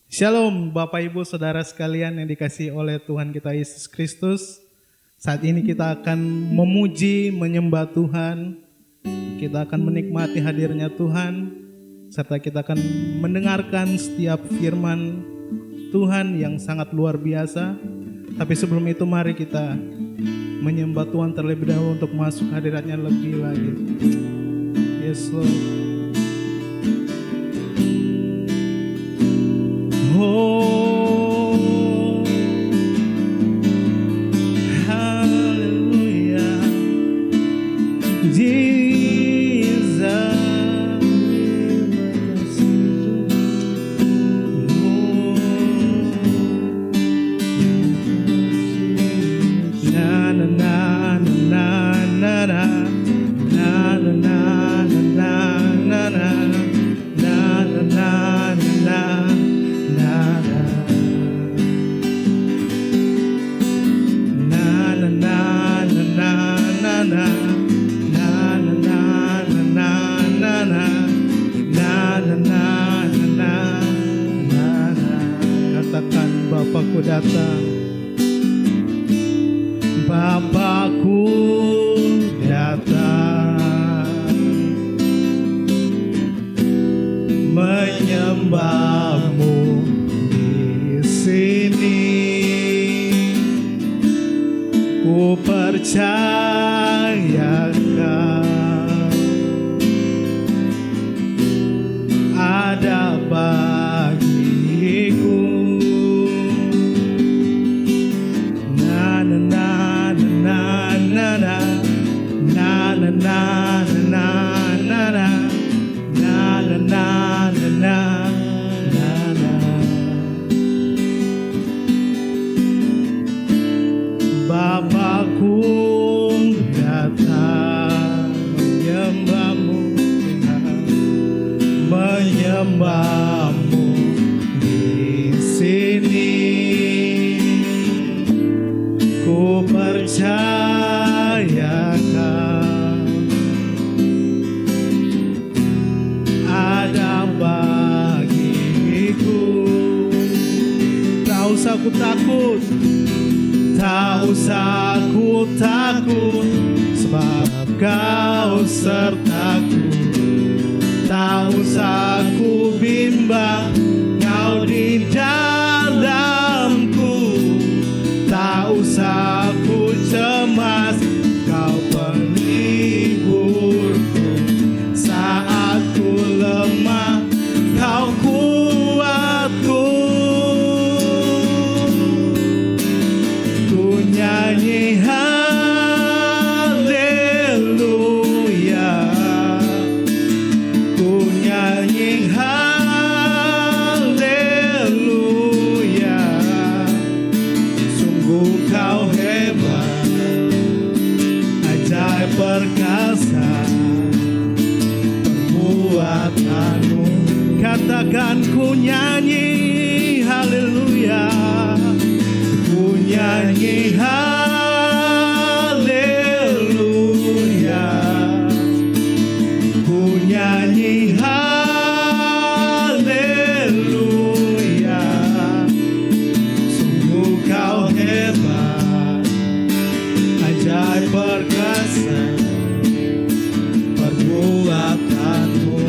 Shalom Bapak Ibu Saudara sekalian yang dikasihi oleh Tuhan kita Yesus Kristus. Saat ini kita akan memuji, menyembah Tuhan. Kita akan menikmati hadirnya Tuhan. Serta kita akan mendengarkan setiap firman Tuhan yang sangat luar biasa. Tapi sebelum itu mari kita menyembah Tuhan terlebih dahulu untuk masuk hadiratnya lebih lagi. Yes Lord. Oh, hallelujah, Jesus. Na na na na na na na na na na na na na. Katakan Bapakku datang, Bapakku datang, menyembahmu di sini. Ku percayakan ada bagiku. Na na na na na na na na na na na na na na na. Bapakku datang menyembahmu, menyembahmu di sini. Ku percayakan ada bagiku. Tak usah ku takut, tak usah ku takut, sebab Kau sertaku. Tak usah ku bimbang, Kau di dalamku. Tak usah ku cemas, Kau penghiburku. Saat ku lemah, Kau kuatku. Nyanyi haleluya, ku nyanyi haleluya. Sungguh Kau hebat, ajaib perkasa perbuatanmu. Katakan ku nyanyi haleluya, ku nyanyi haleluya, ku nyanyi haleluya. Sungguh Kau hebat, ajaib perkasa perbuatanmu.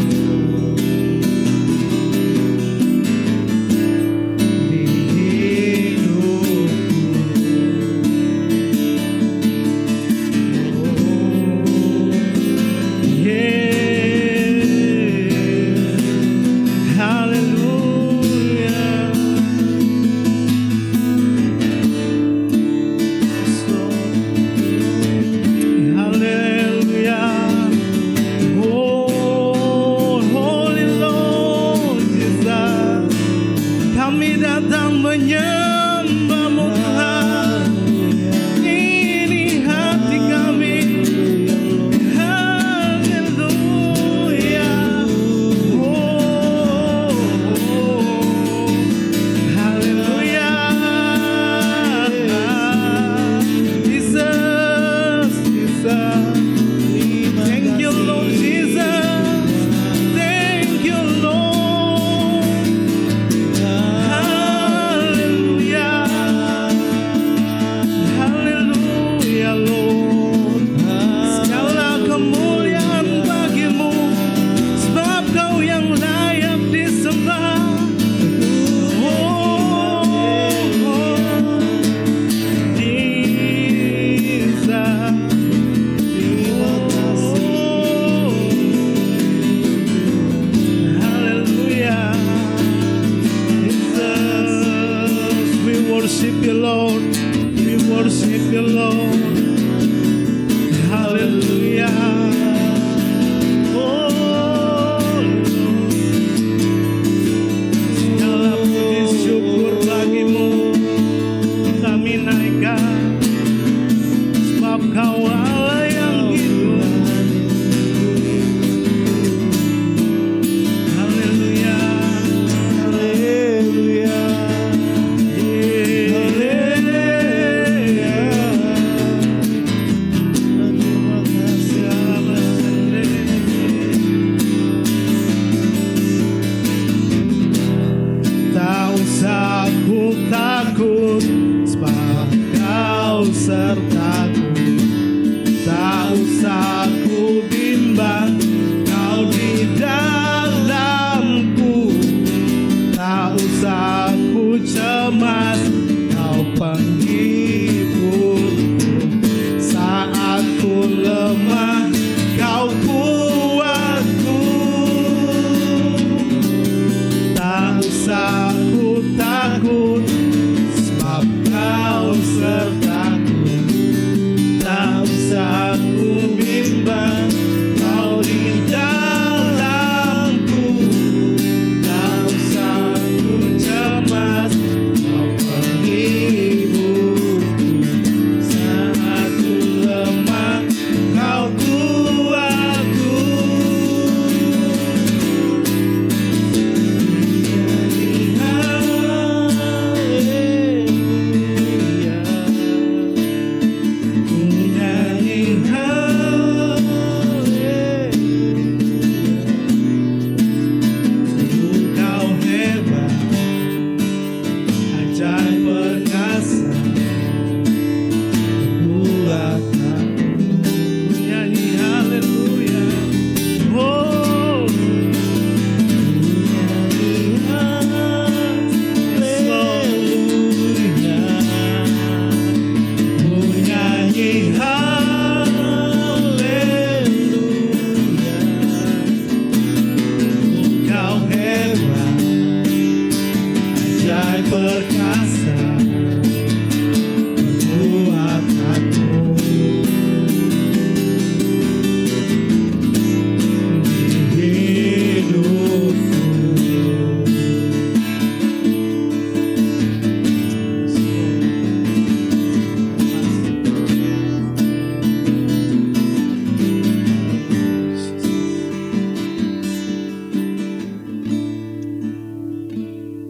perkasa perbuatanmu di hidupku.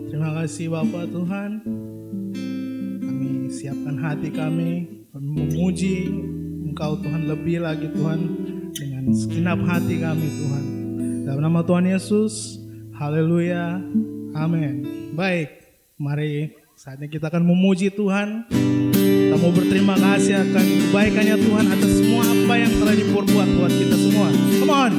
Terima kasih Bapak Tuhan, kami siapkan hati kami memuji Engkau Tuhan lebih lagi Tuhan dengan segenap hati kami Tuhan. Dalam nama Tuhan Yesus, haleluya, amin. Baik, mari saatnya kita akan memuji Tuhan. Kita mau berterima kasih akan kebaikannya Tuhan atas semua apa yang telah diperbuat buat kita semua. Come on.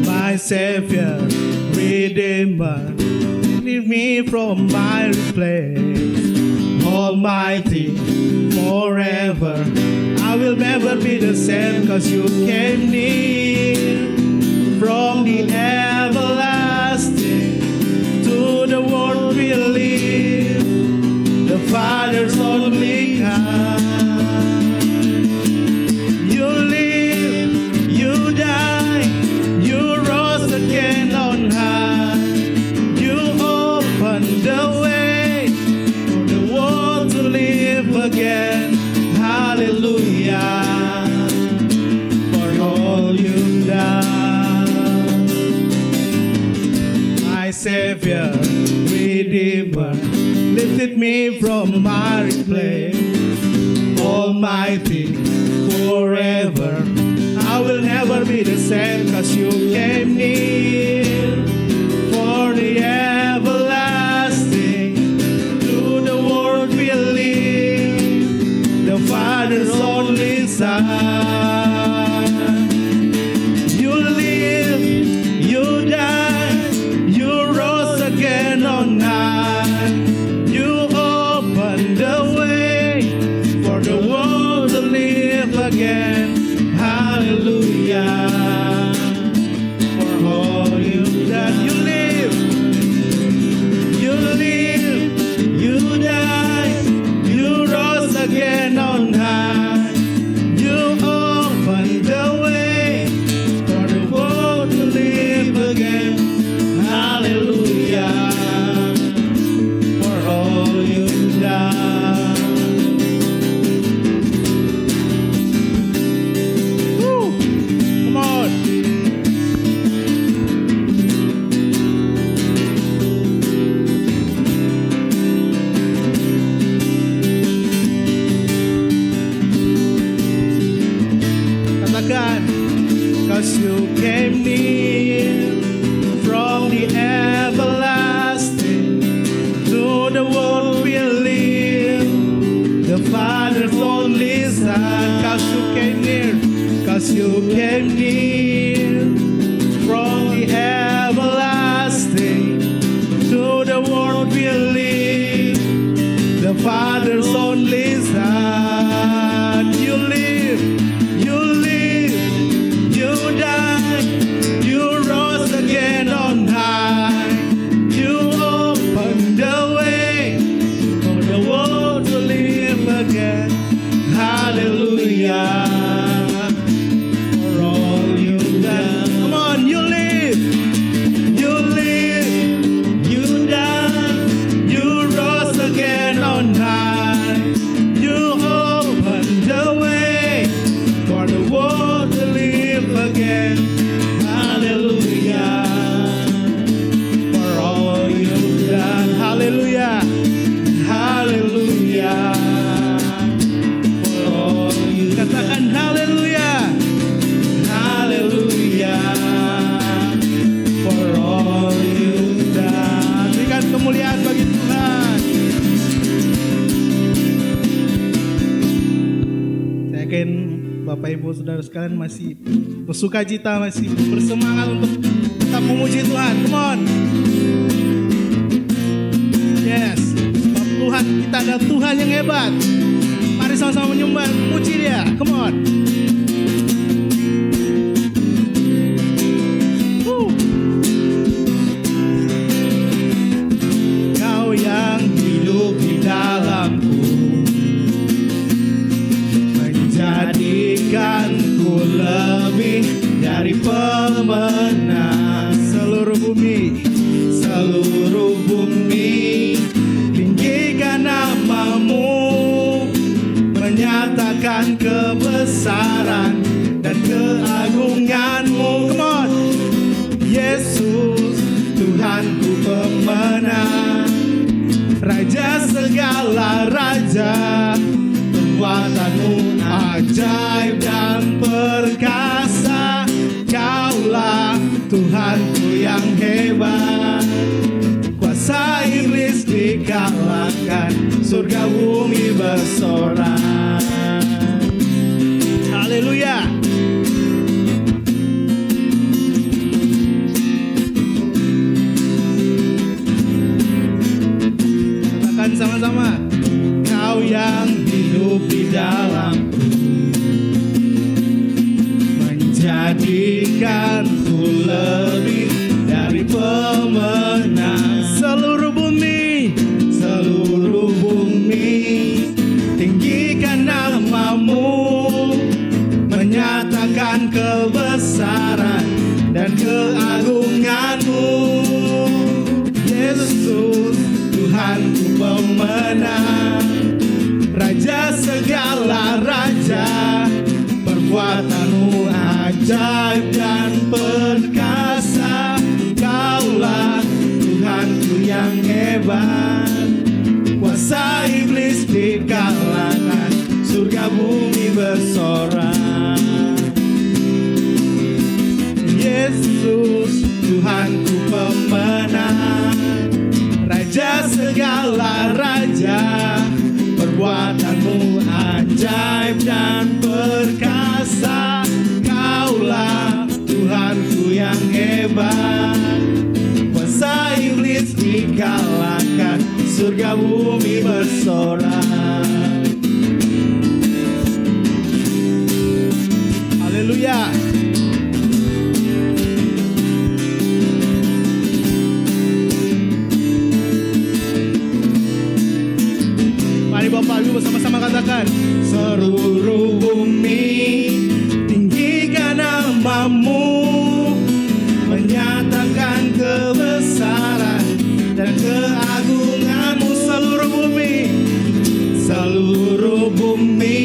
My Savior, Redeemer, lead me from my place. Almighty, forever, I will never be the same, 'cause you came near. From the everlasting to the world we live, the Father's only kind. You live, you die, you rose again on high. You open the way for the world to live again. Hallelujah, for all you've done. My Savior, Redeemer, lifted me from my place. Almighty, forever, I will never be the same, 'cause you came near. For the everlasting to the world we live, the Father's only Son. You live, you die, you rose again on high. You open the way for the world to live again. Hallelujah, for all you've done. You live, you live, you die, you rose again on high. You open the way for the world to live again. Hallelujah, for all you've done. Woo! Come on. Katakan, 'cause you came near from the everlasting to the world we live, the Father's only Son. 'Cause you came near, 'cause you came near from the everlasting to the world we live, the Father's only Son. You live, you live, you die, you rose again on high. You open the way for the world to live again. Hallelujah, for all you've done. Come on, you live, you live, you die, you rose again on high. You open the way for the world to live again. Hallelujah, for all you've done. Hallelujah, hallelujah, for all you katakan hallelujah, hallelujah, for all you've done. Berikan kemuliaan bagi Tuhan. Saya yakin Bapak Ibu Saudara sekalian masih bersukacita, masih bersemangat untuk tetap memuji Tuhan. Come on. Yes, sebab Tuhan, kita ada Tuhan yang hebat. Mari sama-sama menyembah, memuji Dia. Come on. pemenang. Seluruh bumi, seluruh bumi, tinggikan namamu, menyatakan kebesaran dan keagunganmu. Come on. Yesus, Tuhanku pemenang, Raja segala raja, perbuatanmu ajaib dan perkasa. Kaulah Tuhanku yang hebat, kuasa iblis dikalahkan, surga bumi bersorak. Haleluya. Katakan sama-sama. Kau yang hidup di dalamku, menjadikanku lebih dari pemenang. Seluruh bumi, seluruh bumi, tinggikan namamu, menyatakan kebesaran dan keagunganmu. Yesus, Tuhanku pemenang, Raja segala raja, perbuatanmu ajaib dan perkasa. Kaulah Tuhanku yang hebat, kuasa iblis dikalahkan, surga bumi bersorak. Yesus, Tuhanku pemenang, Raja segala raja, perbuatanmu ajaib dan perkasa. Kaulah Tuhanku yang hebat, kuasa iblis dikalahkan, surga bumi bersorak. Haleluya. Mari Bapak Ibu bersama-sama katakan. Seluruh bumi, tinggikan namamu, menyatakan kebesaran dan keagunganmu. Seluruh bumi, seluruh bumi,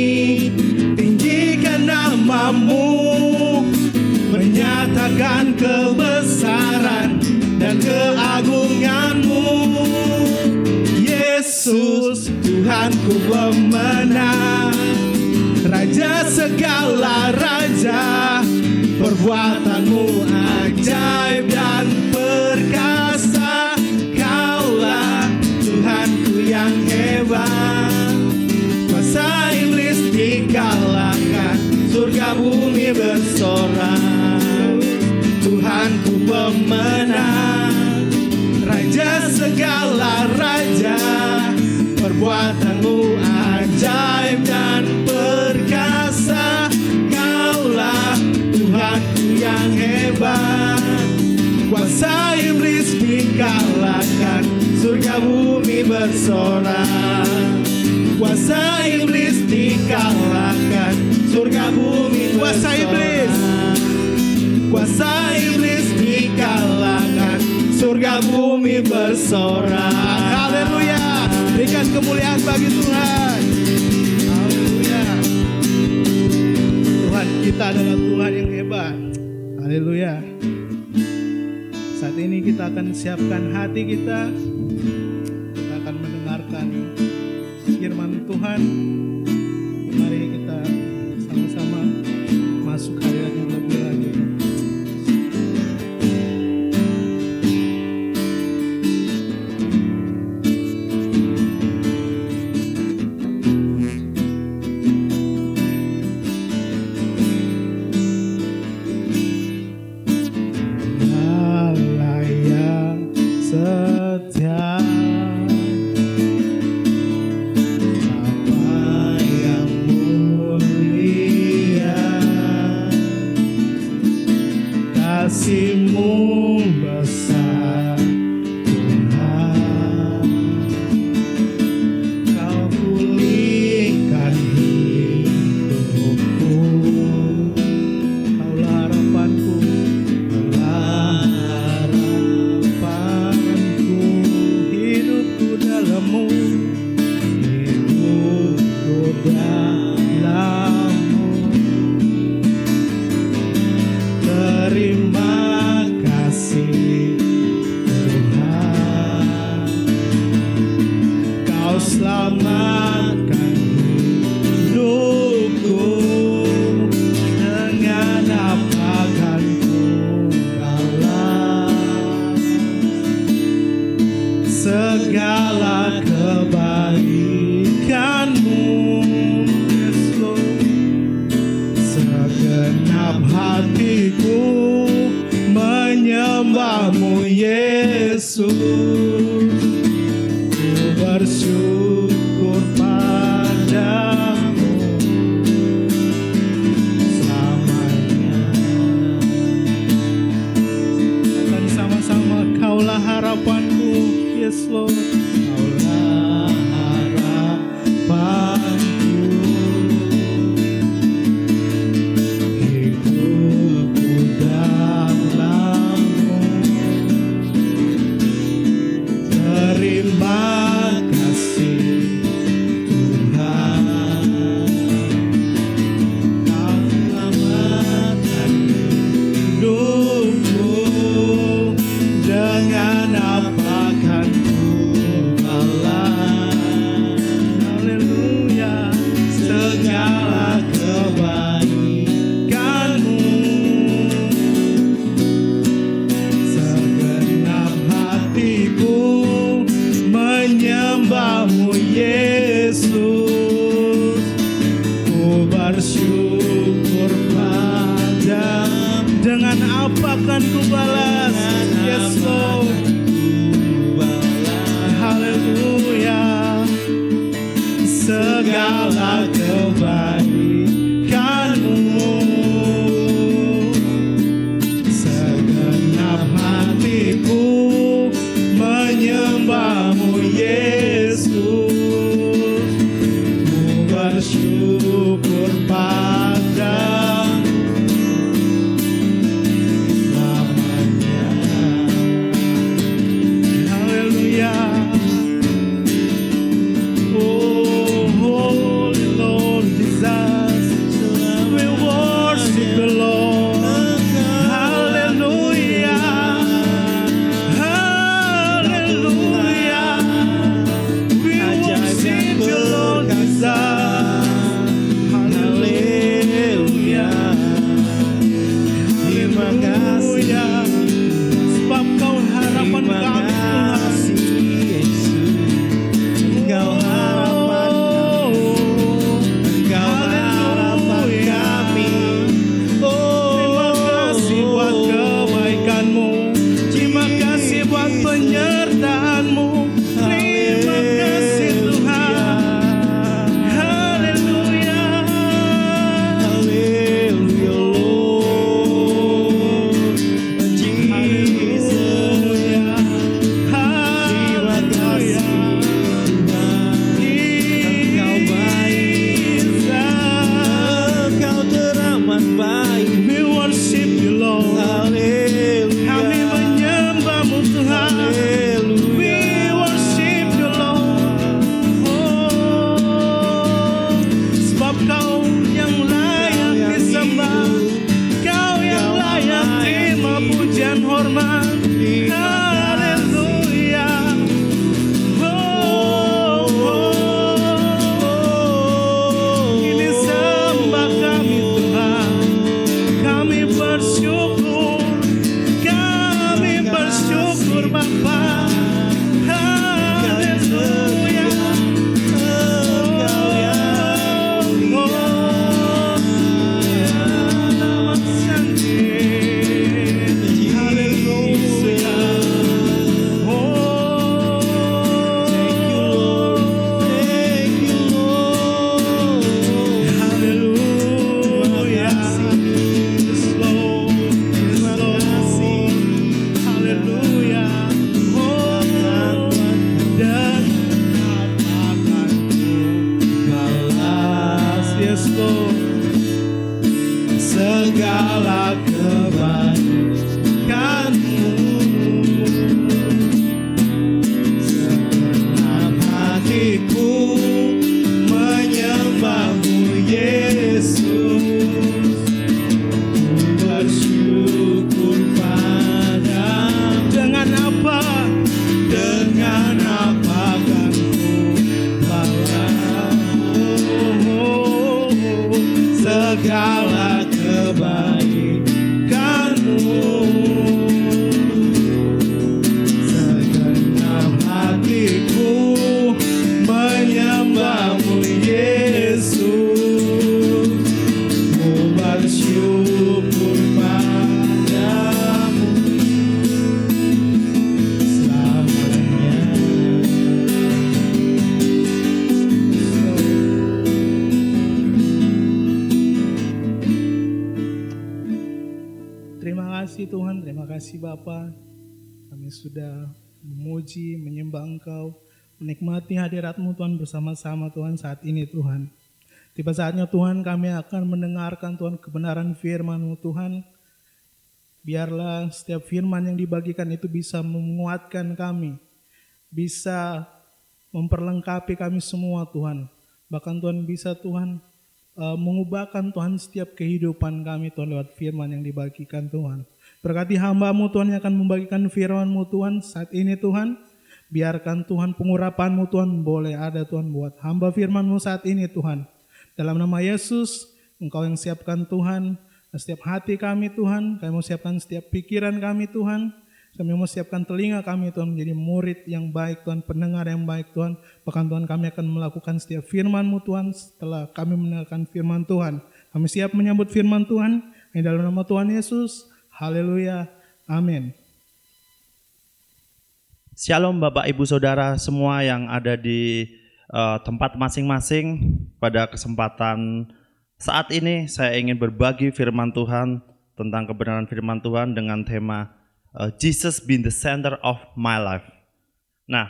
tinggikan namamu, menyatakan kebesaran dan keagunganmu. Yesus, Tuhanku pemenang, Raja segala raja, perbuatanmu ajaib dan perkasa. Kaulah Tuhanku yang hebat, kuasa iblis dikalahkan, surga bumi bersorak. Tuhanku pemenang, Raja segala raja, perbuatanmu ajaib dan perkasa. Kaulah Tuhanku yang hebat, kuasa iblis dikalahkan, surga bumi bersorak. Kuasa iblis dikalahkan, surga bumi bersorak. Kuasa iblis, kuasa iblis dikalahkan, surga bumi bersorak. Haleluya. Berikan kemuliaan bagi Tuhan. Haleluya. Tuhan kita adalah Tuhan yang hebat. Haleluya. Saat ini kita akan siapkan hati kita. Kita akan mendengarkan firman Tuhan. Mari kita sama-sama masuk hadirat yang lebih lagi. kasih-Mu besar Tuhan, Kau pulihkan hidupku, Kaulah harapanku. Segenap hatiku menyembahmu Yesus, ku bersyukur padamu selamanya. Dan sama-sama, Kaulah harapanku, yes Lord. Kaulah harapanku, hidupku dalammu. Terima kasih Tuhan, Kau selamatkan hidupku. Dengan apa kan ku balas, haleluya, segala kebaikanmu. Segenap hatiku menyembahmu Yesus, ku bersyukur padamu. Dengan apa kan ku balas, yes Lord, haleluya, segala kebaikanmu. Segenap hatiku menyembahmu Yesus, ku bersyukur padamu selamanya. Haleluya. Oh, Holy Lord Jesus, we worship the Lord. Haleluya, haleluya, we worship the Lord Jesus. Haleluya, terima kasih, sebab Kau harapan kami Tuhan. Engkau harapan kami. Terima kasih buat kebaikan-Mu, terima kasih buat penyertaan-Mu. Terima kasih Tuhan. Haleluya, haleluya Lord Jesus. Terima kasih Engkau baik, Engkau teramat baik. We worship you Lord. Haleluya. Kami menyembah-Mu Tuhan. Haleluya. We worship you Lord. Oh, sebab Kau yang layak disembah, Kau yang layak terima pujian hormat. Haleluya. Ini sembah kami Tuhan, kami bersyukur Bapa. Haleluya. Nama Santi. Haleluya. Thank you Lord. Haleluya. Yes Lord, yes Lord. Haleluya. Dan akan balas, yes Lord, segala kebaikan-Mu. Segenap hatiku menyembah-Mu Yesus, ku bersyukur padamu. Dengan apa kan ku balas segala kebaikan-Mu. Segenap hatiku menyembah-Mu Yesus, ku bersyukur kasih Tuhan, terima kasih Bapa. Kami sudah memuji, menyembah Engkau, menikmati hadirat-Mu Tuhan bersama-sama Tuhan saat ini Tuhan. Tiba saatnya Tuhan kami akan mendengarkan Tuhan kebenaran firman-Mu Tuhan. Biarlah setiap firman yang dibagikan itu bisa menguatkan kami, bisa memperlengkapi kami semua Tuhan. Bahkan Tuhan bisa Tuhan mengubahkan Tuhan setiap kehidupan kami Tuhan lewat firman yang dibagikan Tuhan. Berkati hamba-Mu Tuhan yang akan membagikan firman-Mu Tuhan saat ini Tuhan. Biarkan Tuhan pengurapan-Mu Tuhan boleh ada Tuhan buat hamba firman-Mu saat ini Tuhan. Dalam nama Yesus, Engkau yang siapkan Tuhan setiap hati kami Tuhan. Kami mau siapkan setiap pikiran kami Tuhan. Kami mau siapkan telinga kami Tuhan menjadi murid yang baik Tuhan, pendengar yang baik Tuhan. Bahkan Tuhan kami akan melakukan setiap firman-Mu Tuhan setelah kami mendengarkan firman Tuhan. Kami siap menyambut firman Tuhan. Di dalam nama Tuhan Yesus. Haleluya. Amin. Shalom Bapak Ibu Saudara semua yang ada di tempat masing-masing. Pada kesempatan saat ini saya ingin berbagi firman Tuhan tentang kebenaran firman Tuhan dengan tema Jesus being the center of my life. Nah,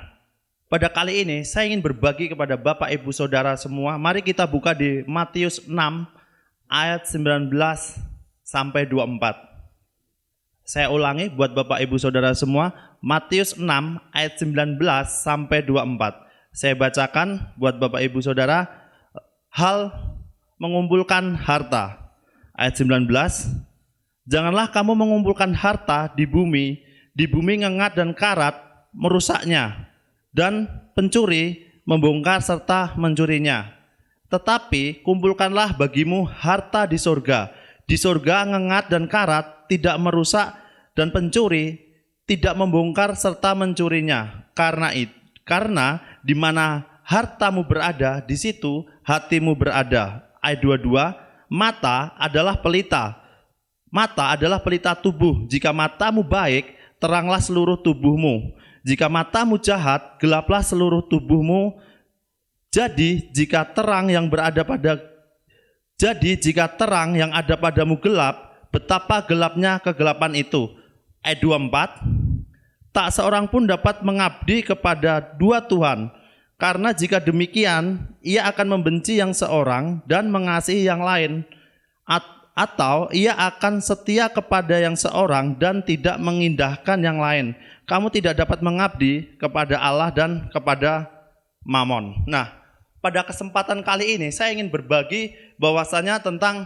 pada kali ini saya ingin berbagi kepada Bapak Ibu Saudara semua. Mari kita buka di Matius 6 ayat 19 sampai 24. Saya ulangi buat Bapak Ibu Saudara semua, Matius 6 ayat 19 sampai 24. Saya bacakan buat Bapak Ibu Saudara, hal mengumpulkan harta. Ayat 19, janganlah kamu mengumpulkan harta di bumi ngengat dan karat merusaknya, dan pencuri membongkar serta mencurinya. Tetapi kumpulkanlah bagimu harta di sorga. Di sorga ngengat dan karat tidak merusak dan pencuri tidak membongkar serta mencurinya. Karena di mana hartamu berada, di situ hatimu berada. Ayat 22, mata adalah pelita. Mata adalah pelita tubuh. Jika matamu baik, teranglah seluruh tubuhmu. Jika matamu jahat, gelaplah seluruh tubuhmu. Jadi jika terang yang ada padamu gelap, betapa gelapnya kegelapan itu. Ayat 24, tak seorang pun dapat mengabdi kepada dua Tuhan, karena jika demikian, ia akan membenci yang seorang dan mengasihi yang lain, atau ia akan setia kepada yang seorang dan tidak mengindahkan yang lain. Kamu tidak dapat mengabdi kepada Allah dan kepada Mamon. Nah, pada kesempatan kali ini saya ingin berbagi bahwasanya tentang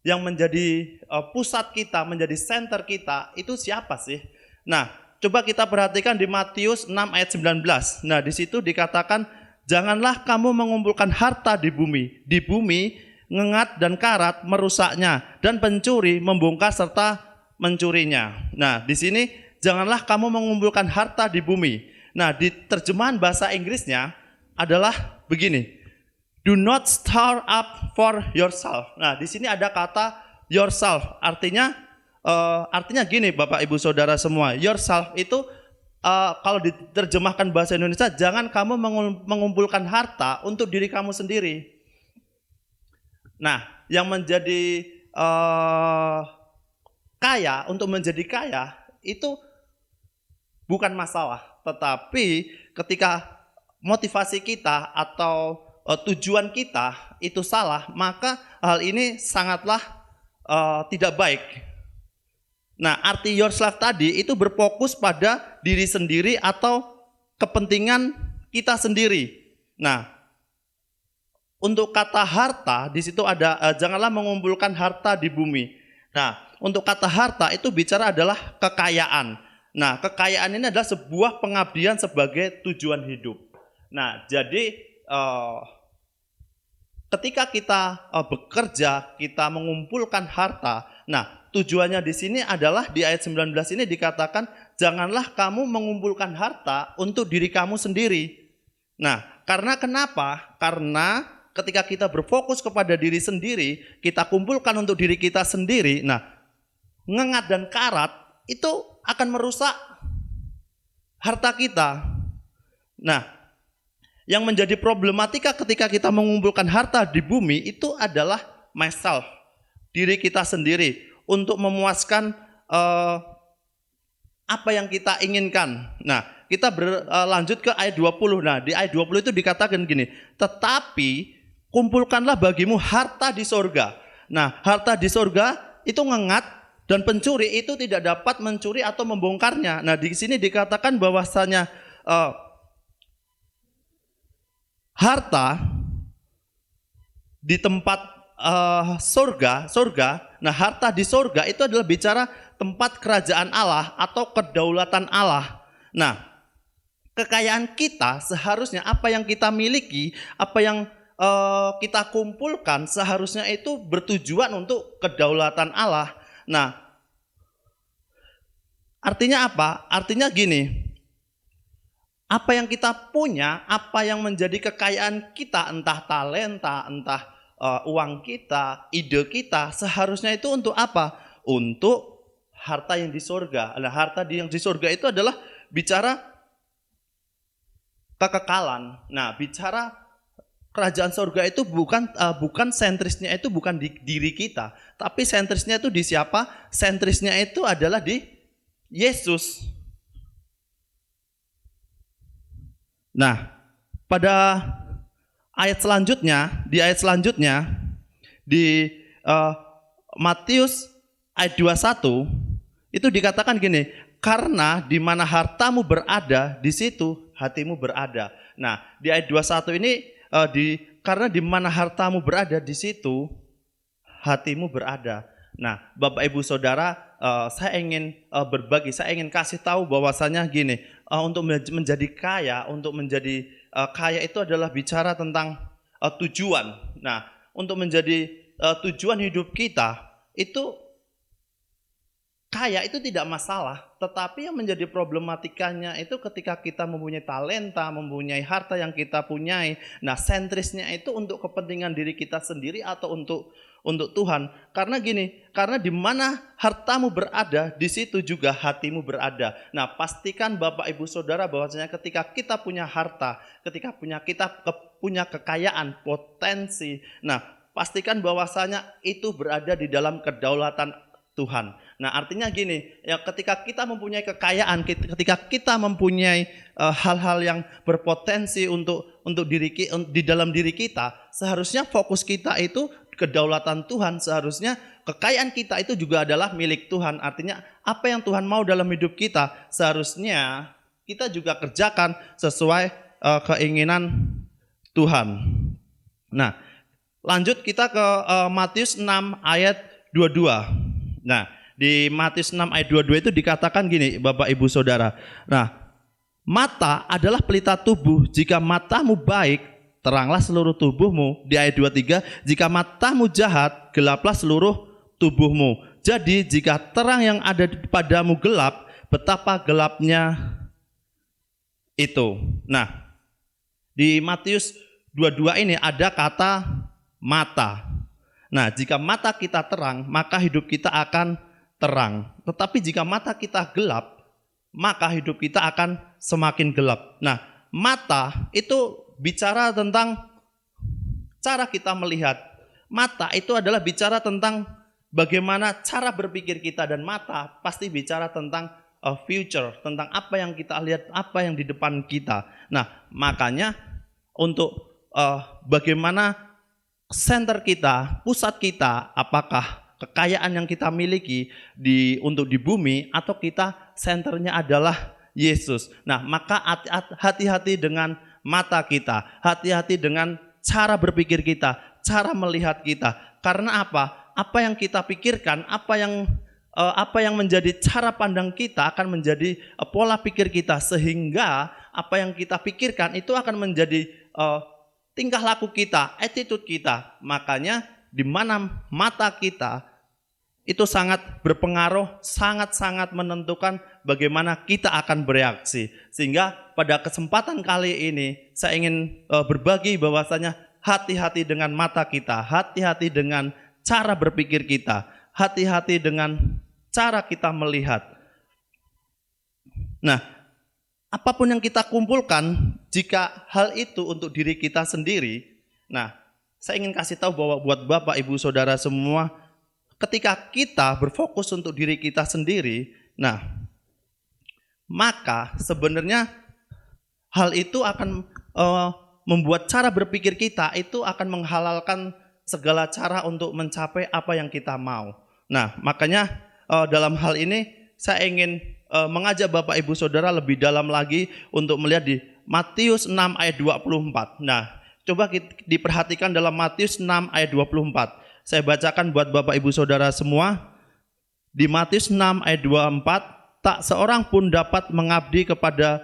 yang menjadi pusat kita, menjadi center kita itu siapa sih? Nah, coba kita perhatikan di Matius 6 ayat 19. Nah, di situ dikatakan, janganlah kamu mengumpulkan harta di bumi ngengat dan karat merusaknya, dan pencuri membongkar serta mencurinya. Nah, di sini janganlah kamu mengumpulkan harta di bumi. Nah, di terjemahan bahasa Inggrisnya adalah begini, do not store up for yourself. Nah, di sini ada kata yourself, artinya gini Bapak Ibu Saudara semua, yourself itu kalau diterjemahkan bahasa Indonesia, jangan kamu mengumpulkan harta untuk diri kamu sendiri. Nah, yang menjadi kaya, untuk menjadi kaya itu bukan masalah, tetapi ketika motivasi kita atau tujuan kita itu salah, maka hal ini sangatlah tidak baik. Nah, arti yourself tadi itu berfokus pada diri sendiri atau kepentingan kita sendiri. Nah, untuk kata harta di situ ada janganlah mengumpulkan harta di bumi. Nah, untuk kata harta itu bicara adalah kekayaan. Nah, kekayaan ini adalah sebuah pengabdian sebagai tujuan hidup. Nah, jadi ketika kita bekerja, kita mengumpulkan harta. Nah, tujuannya di sini adalah di ayat 19 ini dikatakan, janganlah kamu mengumpulkan harta untuk diri kamu sendiri. Nah, karena kenapa? Karena ketika kita berfokus kepada diri sendiri, kita kumpulkan untuk diri kita sendiri. Nah, ngengat dan karat itu akan merusak harta kita. Nah, yang menjadi problematika ketika kita mengumpulkan harta di bumi itu adalah myself, diri kita sendiri, untuk memuaskan eh, apa yang kita inginkan. Nah, kita berlanjut ke ayat 20. Nah, di ayat 20 itu dikatakan gini, tetapi kumpulkanlah bagimu harta di sorga. Nah, harta di sorga itu ngengat dan pencuri itu tidak dapat mencuri atau membongkarnya. Nah, di sini dikatakan bahwasanya harta di tempat sorga. Nah, harta di sorga itu adalah bicara tempat kerajaan Allah atau kedaulatan Allah. Nah, kekayaan kita seharusnya apa yang kita miliki, apa yang kita kumpulkan seharusnya itu bertujuan untuk kedaulatan Allah. Nah, artinya apa? Artinya gini, apa yang kita punya, apa yang menjadi kekayaan kita, entah talenta, entah uang kita, ide kita, seharusnya itu untuk apa? Untuk harta yang di surga. Nah, harta yang di surga itu adalah bicara kekekalan. Nah, bicara kerajaan surga itu bukan sentrisnya itu bukan di diri kita, tapi sentrisnya itu di siapa? Sentrisnya itu adalah di Yesus. Nah, pada ayat selanjutnya, di Matius ayat 21 itu dikatakan gini, karena di mana hartamu berada, di situ hatimu berada. Nah, di ayat 21 ini karena di mana hartamu berada, di situ hatimu berada. Nah, Bapak Ibu Saudara, saya ingin berbagi, saya ingin kasih tahu bahwasanya gini, untuk menjadi kaya, kaya itu adalah bicara tentang tujuan. Nah, untuk menjadi tujuan hidup kita itu kaya itu tidak masalah, tetapi yang menjadi problematikanya itu ketika kita mempunyai talenta, mempunyai harta yang kita punyai. Nah, sentrisnya itu untuk kepentingan diri kita sendiri atau untuk Tuhan. Karena gini, karena di mana hartamu berada, di situ juga hatimu berada. Nah, pastikan Bapak Ibu Saudara bahwasanya ketika kita punya harta, ketika kita punya kekayaan, potensi, nah, pastikan bahwasanya itu berada di dalam kedaulatan Tuhan. Nah, artinya gini, ya ketika kita mempunyai kekayaan, ketika kita mempunyai hal-hal yang berpotensi untuk di dalam diri kita, seharusnya fokus kita itu kedaulatan Tuhan. Seharusnya kekayaan kita itu juga adalah milik Tuhan. Artinya apa yang Tuhan mau dalam hidup kita, seharusnya kita juga kerjakan sesuai keinginan Tuhan. Nah, lanjut kita ke Matius 6 ayat 22. Nah, di Matius 6 ayat 22 itu dikatakan gini, Bapak Ibu Saudara. Nah, mata adalah pelita tubuh. Jika matamu baik, teranglah seluruh tubuhmu. Di ayat 23, jika matamu jahat, gelaplah seluruh tubuhmu. Jadi, jika terang yang ada padamu gelap, betapa gelapnya itu. Nah, di Matius 22 ini ada kata mata. Nah, jika mata kita terang, maka hidup kita akan terang. Tetapi jika mata kita gelap, maka hidup kita akan semakin gelap. Nah, mata itu bicara tentang cara kita melihat. Mata itu adalah bicara tentang bagaimana cara berpikir kita, dan mata pasti bicara tentang future, tentang apa yang kita lihat, apa yang di depan kita. Nah, makanya untuk bagaimana center kita, pusat kita, apakah kekayaan yang kita miliki untuk di bumi, atau kita senternya adalah Yesus. Nah, maka hati-hati dengan mata kita, hati-hati dengan cara berpikir kita, cara melihat kita. Karena apa? Apa yang kita pikirkan, apa yang menjadi cara pandang kita akan menjadi pola pikir kita, sehingga apa yang kita pikirkan itu akan menjadi tingkah laku kita, attitude kita. Makanya di mana mata kita itu sangat berpengaruh, sangat-sangat menentukan bagaimana kita akan bereaksi. Sehingga pada kesempatan kali ini saya ingin berbagi bahwasanya hati-hati dengan mata kita, hati-hati dengan cara berpikir kita, hati-hati dengan cara kita melihat. Nah, apapun yang kita kumpulkan, jika hal itu untuk diri kita sendiri, nah, saya ingin kasih tahu bahwa buat Bapak, Ibu, Saudara semua, ketika kita berfokus untuk diri kita sendiri, nah, maka sebenarnya hal itu akan membuat cara berpikir kita itu akan menghalalkan segala cara untuk mencapai apa yang kita mau. Nah, makanya dalam hal ini saya ingin mengajak Bapak Ibu Saudara lebih dalam lagi untuk melihat di Matius 6 ayat 24. Nah, coba diperhatikan dalam Matius 6 ayat 24. Saya bacakan buat Bapak Ibu Saudara semua. Di Matius 6 ayat 24, tak seorang pun dapat mengabdi kepada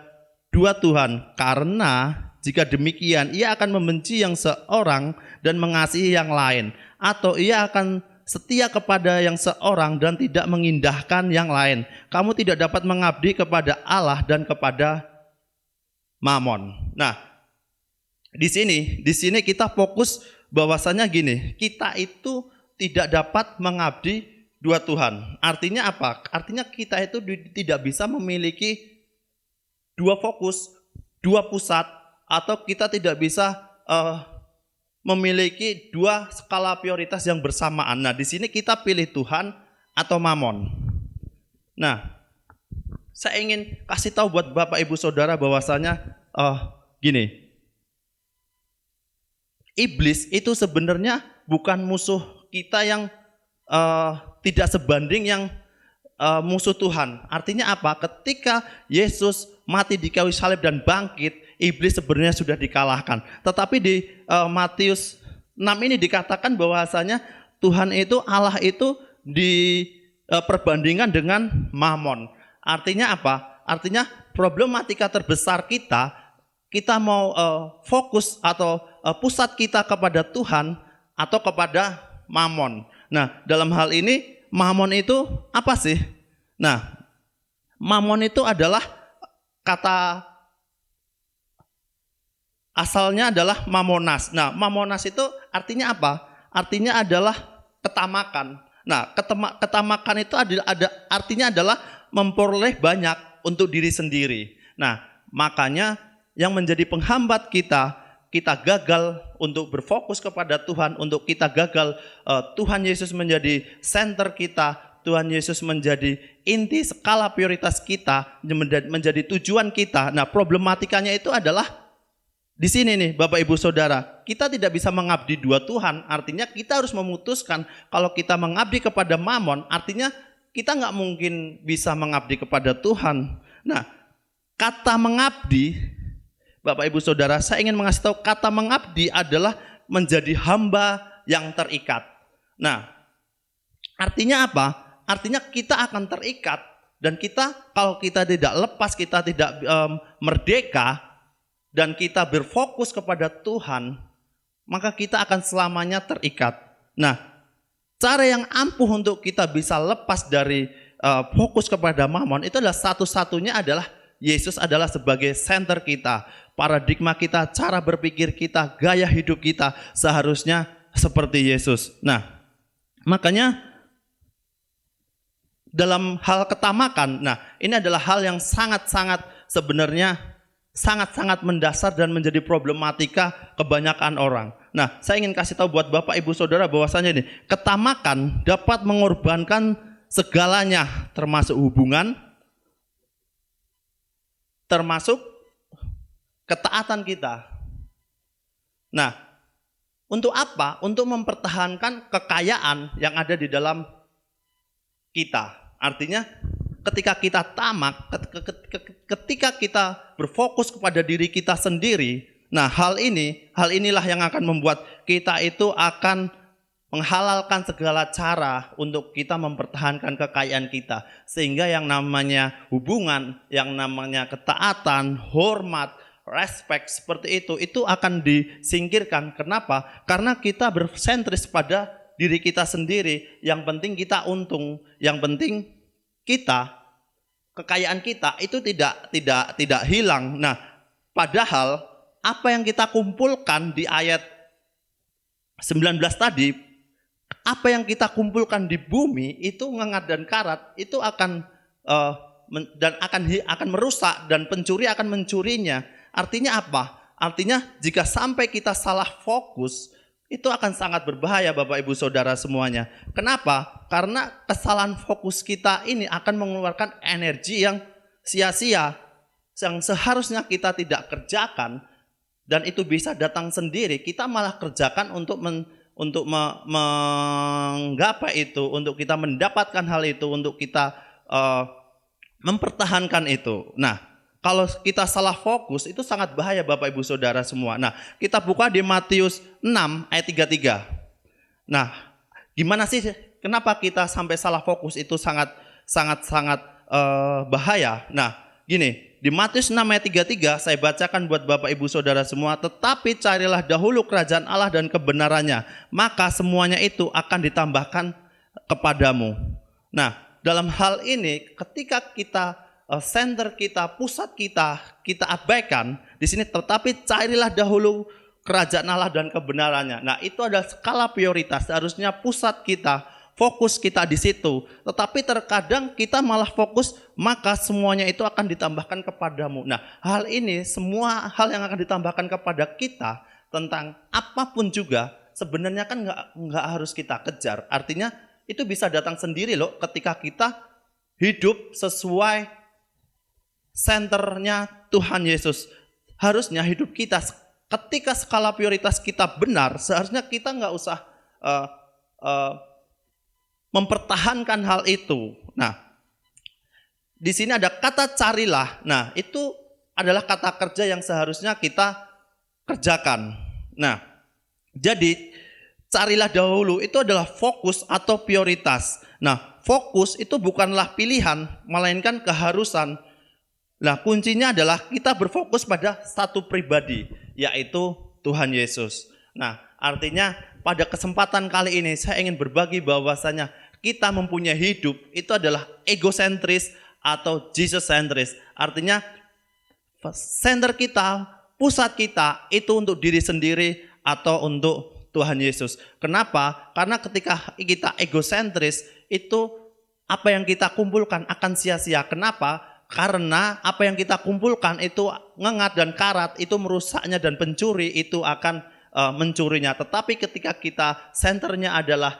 dua Tuhan, karena jika demikian ia akan membenci yang seorang dan mengasihi yang lain, atau ia akan setia kepada yang seorang dan tidak mengindahkan yang lain. Kamu tidak dapat mengabdi kepada Allah dan kepada Mamon. Nah, di sini kita fokus bahwasanya gini, kita itu tidak dapat mengabdi dua Tuhan. Artinya apa? Artinya kita itu tidak bisa memiliki dua fokus, dua pusat, atau kita tidak bisa memiliki dua skala prioritas yang bersamaan. Nah, di sini kita pilih Tuhan atau Mamon. Nah, saya ingin kasih tahu buat Bapak Ibu Saudara bahwasanya gini. Iblis itu sebenarnya bukan musuh kita yang tidak sebanding yang musuh Tuhan. Artinya apa? Ketika Yesus mati di kayu salib dan bangkit, iblis sebenarnya sudah dikalahkan. Tetapi di Matius 6 ini dikatakan bahwasanya Tuhan itu, Allah itu diperbandingkan dengan Mamon. Artinya apa? Artinya problematika terbesar kita mau fokus atau pusat kita kepada Tuhan atau kepada Mamon. Nah, dalam hal ini Mamon itu apa sih? Nah, Mamon itu adalah kata asalnya adalah mamonas. Nah, mamonas itu artinya apa? Artinya adalah ketamakan. Nah, ketamakan itu artinya adalah memperoleh banyak untuk diri sendiri. Nah, makanya yang menjadi penghambat kita gagal untuk berfokus kepada Tuhan, untuk kita gagal Tuhan Yesus menjadi center kita, Tuhan Yesus menjadi inti skala prioritas kita, menjadi tujuan kita. Nah, problematikanya itu adalah di sini nih Bapak Ibu Saudara, kita tidak bisa mengabdi dua Tuhan, artinya kita harus memutuskan kalau kita mengabdi kepada Mamon, artinya kita nggak mungkin bisa mengabdi kepada Tuhan. Nah, kata mengabdi, Bapak Ibu Saudara, saya ingin mengasih tahu kata mengabdi adalah menjadi hamba yang terikat. Nah, artinya apa? Artinya kita akan terikat dan kita kalau kita tidak lepas, kita tidak merdeka, dan kita berfokus kepada Tuhan, maka kita akan selamanya terikat. Nah, cara yang ampuh untuk kita bisa lepas dari fokus kepada Mamon itu adalah satu-satunya adalah Yesus adalah sebagai center kita, paradigma kita, cara berpikir kita, gaya hidup kita seharusnya seperti Yesus. Nah, makanya dalam hal ketamakan, nah ini adalah hal yang sangat-sangat sebenarnya sangat-sangat mendasar dan menjadi problematika kebanyakan orang. Nah, saya ingin kasih tahu buat Bapak Ibu Saudara bahwasanya ini ketamakan dapat mengorbankan segalanya, termasuk hubungan, termasuk ketaatan kita. Nah, untuk apa? Untuk mempertahankan kekayaan yang ada di dalam kita. Artinya ketika kita tamak, ketika kita berfokus kepada diri kita sendiri, nah hal inilah yang akan membuat kita itu akan menghalalkan segala cara untuk kita mempertahankan kekayaan kita. Sehingga yang namanya hubungan, yang namanya ketaatan, hormat, respect seperti itu akan disingkirkan. Kenapa? Karena kita bersentris pada diri kita sendiri. Yang penting kita untung, yang penting kita, kekayaan kita itu tidak hilang. Nah, padahal apa yang kita kumpulkan di ayat 19 tadi, apa yang kita kumpulkan di bumi itu ngengat dan karat itu akan merusak dan pencuri akan mencurinya. Artinya apa? Artinya jika sampai kita salah fokus, Itu akan sangat berbahaya Bapak Ibu Saudara semuanya. Kenapa? Karena kesalahan fokus kita ini akan mengeluarkan energi yang sia-sia, yang seharusnya kita tidak kerjakan, dan itu bisa datang sendiri. Kita malah kerjakan untuk menggapai itu, untuk kita mendapatkan hal itu, untuk kita mempertahankan itu. Nah, kalau kita salah fokus itu sangat bahaya Bapak Ibu Saudara semua. Nah, kita buka di Matius 6 ayat 33. Nah, gimana sih kenapa kita sampai salah fokus itu sangat bahaya. Nah, gini, di Matius 6 ayat 33 saya bacakan buat Bapak Ibu Saudara semua, tetapi carilah dahulu kerajaan Allah dan kebenarannya, maka semuanya itu akan ditambahkan kepadamu. Nah, dalam hal ini ketika kita center kita, pusat kita abaikan di sini, tetapi carilah dahulu kerajaan Allah dan kebenarannya. Nah, itu adalah skala prioritas. Seharusnya pusat kita, fokus kita di situ. Tetapi terkadang kita malah fokus, maka semuanya itu akan ditambahkan kepadamu. Nah, hal ini, semua hal yang akan ditambahkan kepada kita tentang apapun juga, sebenarnya kan nggak harus kita kejar. Artinya itu bisa datang sendiri loh ketika kita hidup sesuai senternya Tuhan Yesus. Harusnya hidup kita ketika skala prioritas kita benar, seharusnya kita nggak usah mempertahankan hal itu. Nah, di sini ada kata carilah. Nah, itu adalah kata kerja yang seharusnya kita kerjakan. Nah, jadi carilah dahulu itu adalah fokus atau prioritas. Nah, fokus itu bukanlah pilihan, melainkan keharusan. Nah, kuncinya adalah kita berfokus pada satu pribadi, yaitu Tuhan Yesus. Nah, artinya pada kesempatan kali ini saya ingin berbagi bahwasanya kita mempunyai hidup itu adalah egosentris atau Jesus sentris. Artinya center kita, pusat kita itu untuk diri sendiri atau untuk Tuhan Yesus. Kenapa? Karena ketika kita egosentris itu apa yang kita kumpulkan akan sia-sia. Kenapa? Karena apa yang kita kumpulkan itu ngengat dan karat, itu merusaknya, dan pencuri itu akan mencurinya. Tetapi ketika kita senternya adalah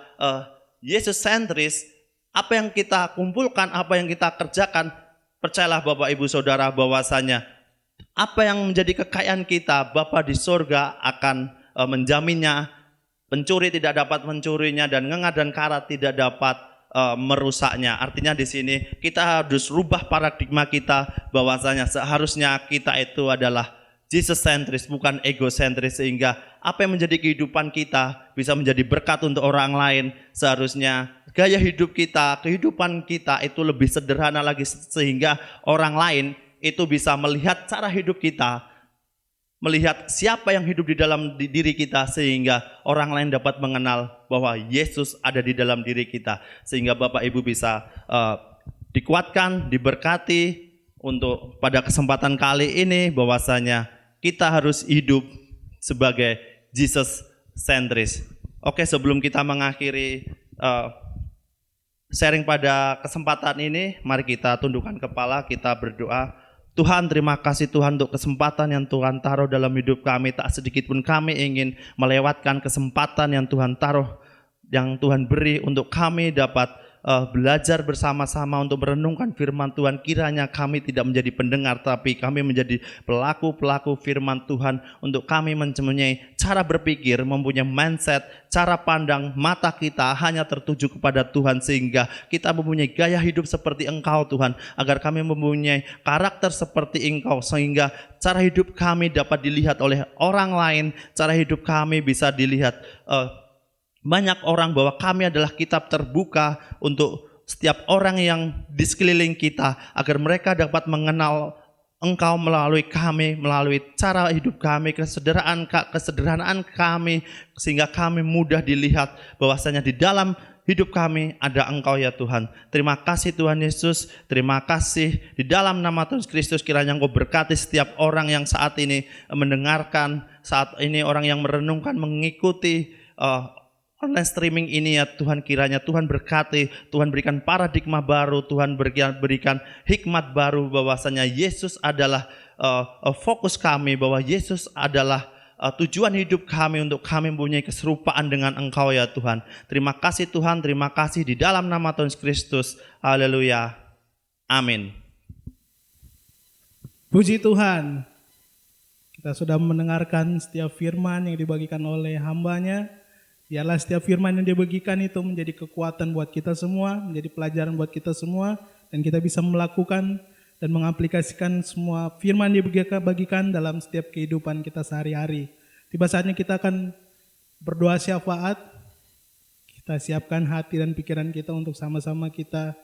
Yesus sentris, apa yang kita kumpulkan, apa yang kita kerjakan, percayalah Bapak Ibu Saudara bahwasanya apa yang menjadi kekayaan kita, Bapa di surga akan menjaminnya. Pencuri tidak dapat mencurinya, dan ngengat dan karat tidak dapat merusaknya. Artinya di sini kita harus rubah paradigma kita bahwasanya seharusnya kita itu adalah Jesus sentris, bukan egosentris, sehingga apa yang menjadi kehidupan kita bisa menjadi berkat untuk orang lain. Seharusnya gaya hidup kita, kehidupan kita itu lebih sederhana lagi, sehingga orang lain itu bisa melihat cara hidup kita, melihat siapa yang hidup di dalam diri kita, sehingga orang lain dapat mengenal bahwa Yesus ada di dalam diri kita. Sehingga Bapak Ibu bisa dikuatkan, diberkati untuk pada kesempatan kali ini bahwasanya kita harus hidup sebagai Jesus sentris. Oke, sebelum kita mengakhiri sharing pada kesempatan ini, mari kita tundukkan kepala, kita berdoa. Tuhan, terima kasih Tuhan untuk kesempatan yang Tuhan taruh dalam hidup kami. Tak sedikit pun kami ingin melewatkan kesempatan yang Tuhan taruh, yang Tuhan beri untuk kami dapat belajar bersama-sama untuk merenungkan firman Tuhan. Kiranya kami tidak menjadi pendengar, tapi kami menjadi pelaku-pelaku firman Tuhan. Untuk kami mempunyai cara berpikir, mempunyai mindset, cara pandang, mata kita hanya tertuju kepada Tuhan, sehingga kita mempunyai gaya hidup seperti Engkau Tuhan, agar kami mempunyai karakter seperti Engkau, sehingga cara hidup kami dapat dilihat oleh orang lain, cara hidup kami bisa dilihat banyak orang bahwa kami adalah kitab terbuka untuk setiap orang yang di sekeliling kita, agar mereka dapat mengenal Engkau melalui kami, melalui cara hidup kami, kesederhanaan kami, sehingga kami mudah dilihat bahwasanya di dalam hidup kami ada Engkau ya Tuhan. Terima kasih Tuhan Yesus, terima kasih di dalam nama Tuhan Kristus. Kiranya Engkau berkati setiap orang yang saat ini mendengarkan, saat ini orang yang merenungkan, mengikuti online streaming ini ya Tuhan. Kiranya Tuhan berkati, Tuhan berikan paradigma baru, Tuhan berikan hikmat baru bahwasanya Yesus adalah fokus kami, bahwa Yesus adalah tujuan hidup kami untuk kami mempunyai keserupaan dengan Engkau ya Tuhan. Terima kasih Tuhan, terima kasih di dalam nama Tuhan Yesus Kristus. Haleluya. Amin. Puji Tuhan. Kita sudah mendengarkan setiap firman yang dibagikan oleh hamba-Nya. Biarlah setiap firman yang dibagikan itu menjadi kekuatan buat kita semua, menjadi pelajaran buat kita semua, dan kita bisa melakukan dan mengaplikasikan semua firman yang dibagikan dalam setiap kehidupan kita sehari-hari. Tiba saatnya kita akan berdoa syafaat. Kita siapkan hati dan pikiran kita untuk sama-sama kita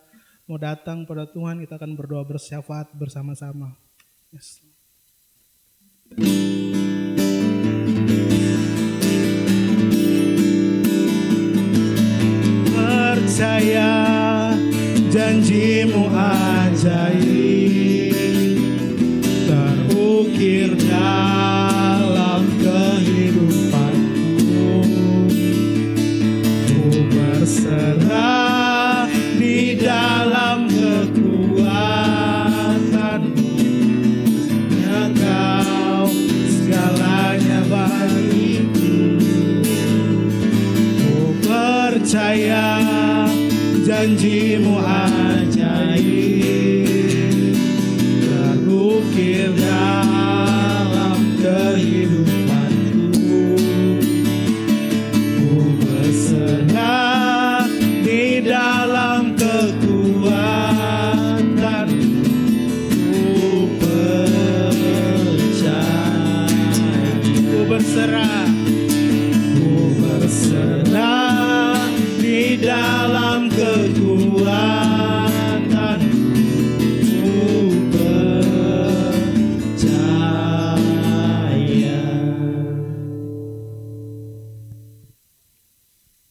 mau datang pada Tuhan. Kita akan berdoa bersyafaat bersama-sama. Yes. Percaya janjimu ajaib terukir dalam kehidupanku. Ku berserah di dalam kekuatanmu. Engkau segalanya bagiku. Ku percaya janjimu ajaib terukir dalam kehidupanku. Ku berserah di dalam kekuatanmu. Ku percaya. Ku berserah. Ku berserah di dalam kekuatan. Ku percaya.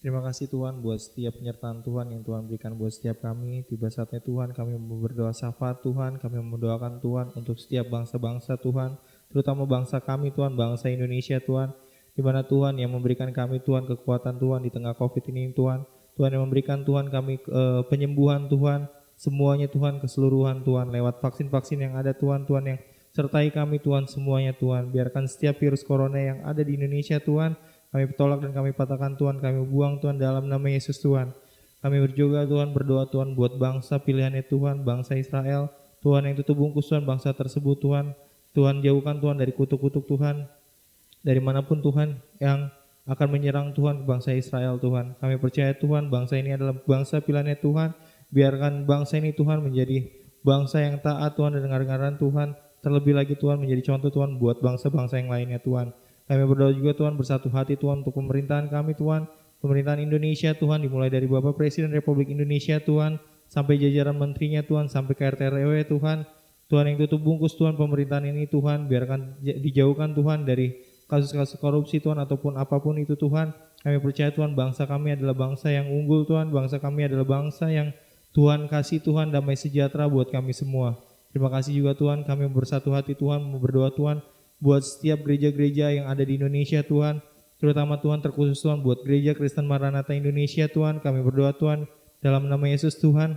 Terima kasih Tuhan buat setiap penyertaan Tuhan yang Tuhan berikan buat setiap kami. Tiba saatnya Tuhan kami mau berdoa syafaat Tuhan. Kami mendoakan Tuhan untuk setiap bangsa-bangsa Tuhan, terutama bangsa kami Tuhan, bangsa Indonesia Tuhan. Di mana Tuhan yang memberikan kami Tuhan kekuatan Tuhan di tengah COVID ini Tuhan. Tuhan yang memberikan Tuhan kami penyembuhan Tuhan, semuanya Tuhan, keseluruhan Tuhan, lewat vaksin-vaksin yang ada Tuhan, Tuhan yang sertai kami Tuhan, semuanya Tuhan. Biarkan setiap virus corona yang ada di Indonesia Tuhan, kami tolak dan kami patahkan Tuhan, kami buang Tuhan dalam nama Yesus Tuhan. Kami berjoga Tuhan, berdoa Tuhan buat bangsa pilihannya Tuhan, bangsa Israel, Tuhan yang tutup bungkus Tuhan, bangsa tersebut Tuhan. Tuhan jauhkan Tuhan dari kutuk-kutuk Tuhan, dari manapun Tuhan yang akan menyerang Tuhan bangsa Israel Tuhan. Kami percaya Tuhan bangsa ini adalah bangsa pilihannya Tuhan. Biarkan bangsa ini Tuhan menjadi bangsa yang taat Tuhan dan dengar-dengaran Tuhan. Terlebih lagi Tuhan menjadi contoh Tuhan buat bangsa-bangsa yang lainnya Tuhan. Kami berdoa juga Tuhan bersatu hati Tuhan untuk pemerintahan kami Tuhan. Pemerintahan Indonesia Tuhan dimulai dari Bapak Presiden Republik Indonesia Tuhan. Sampai jajaran menterinya Tuhan, sampai ke RT RW Tuhan. Tuhan yang tutup bungkus Tuhan pemerintahan ini Tuhan. Biarkan dijauhkan Tuhan dari kasus-kasus korupsi Tuhan ataupun apapun itu Tuhan. Kami percaya Tuhan bangsa kami adalah bangsa yang unggul Tuhan. Bangsa kami adalah bangsa yang Tuhan kasih Tuhan damai sejahtera buat kami semua. Terima kasih juga Tuhan kami bersatu hati Tuhan berdoa Tuhan buat setiap gereja-gereja yang ada di Indonesia Tuhan. Terutama Tuhan terkhusus Tuhan buat gereja Kristen Maranatha Indonesia Tuhan. Kami berdoa Tuhan dalam nama Yesus Tuhan.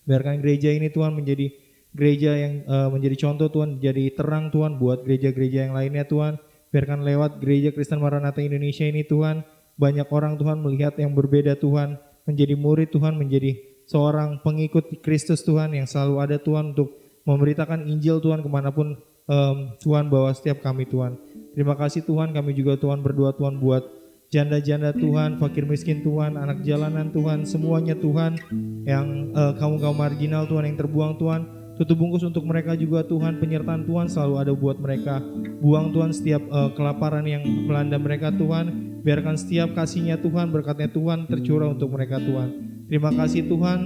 Biarkan gereja ini Tuhan menjadi gereja yang menjadi contoh Tuhan. Jadi terang Tuhan buat gereja-gereja yang lainnya Tuhan. Biarkan lewat gereja Kristen Maranatha Indonesia ini Tuhan, banyak orang Tuhan melihat yang berbeda Tuhan, menjadi murid Tuhan, menjadi seorang pengikut Kristus Tuhan yang selalu ada Tuhan untuk memberitakan Injil Tuhan kemanapun Tuhan bawa setiap kami Tuhan. Terima kasih Tuhan, kami juga Tuhan berdoa Tuhan buat janda-janda Tuhan, fakir miskin Tuhan, anak jalanan Tuhan, semuanya Tuhan yang kaum-kaum marginal Tuhan yang terbuang Tuhan. Tutup bungkus untuk mereka juga Tuhan, penyertaan Tuhan selalu ada buat mereka. Buang Tuhan setiap kelaparan yang melanda mereka Tuhan. Biarkan setiap kasih-Nya Tuhan, berkat-Nya Tuhan tercurah untuk mereka Tuhan. Terima kasih Tuhan.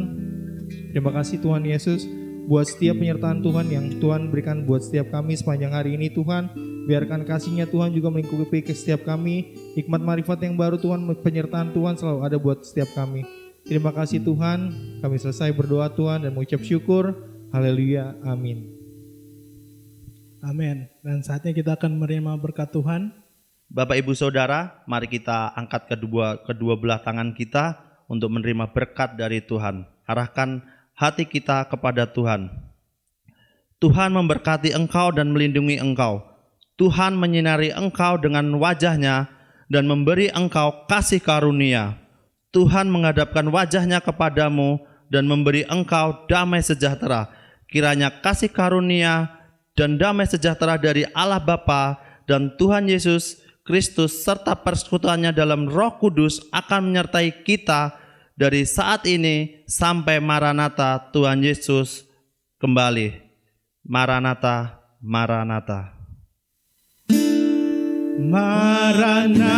Terima kasih Tuhan Yesus buat setiap penyertaan Tuhan yang Tuhan berikan buat setiap kami sepanjang hari ini Tuhan. Biarkan kasih-Nya Tuhan juga melingkupi ke setiap kami. Hikmat marifat yang baru Tuhan, penyertaan Tuhan selalu ada buat setiap kami. Terima kasih Tuhan. Kami selesai berdoa Tuhan dan mengucap syukur. Haleluya, amin. Amin. Dan saatnya kita akan menerima berkat Tuhan. Bapak Ibu Saudara, mari kita angkat kedua belah tangan kita untuk menerima berkat dari Tuhan. Arahkan hati kita kepada Tuhan. Tuhan memberkati engkau dan melindungi engkau. Tuhan menyinari engkau dengan wajah-Nya dan memberi engkau kasih karunia. Tuhan menghadapkan wajah-Nya kepadamu dan memberi engkau damai sejahtera. Kiranya kasih karunia dan damai sejahtera dari Allah Bapa dan Tuhan Yesus Kristus serta persekutuannya dalam Roh Kudus akan menyertai kita dari saat ini sampai Maranatha Tuhan Yesus kembali. Maranatha, Maranatha. Maranatha,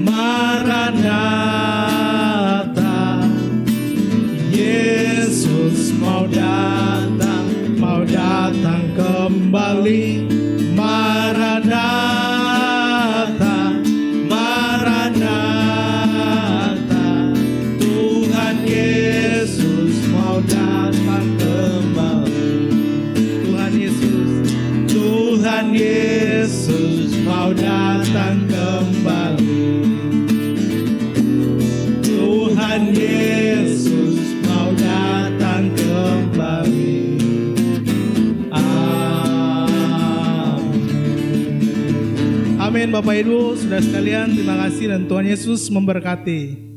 Maranatha, Yesus mau datang kembali. Maranatha, Maranatha, Tuhan Yesus mau datang kembali. Tuhan Yesus mau datang kembali. Tuhan Yesus mau datang kembali. Amin. Bapak Ibu, saudara sekalian, terima kasih dan Tuhan Yesus memberkati.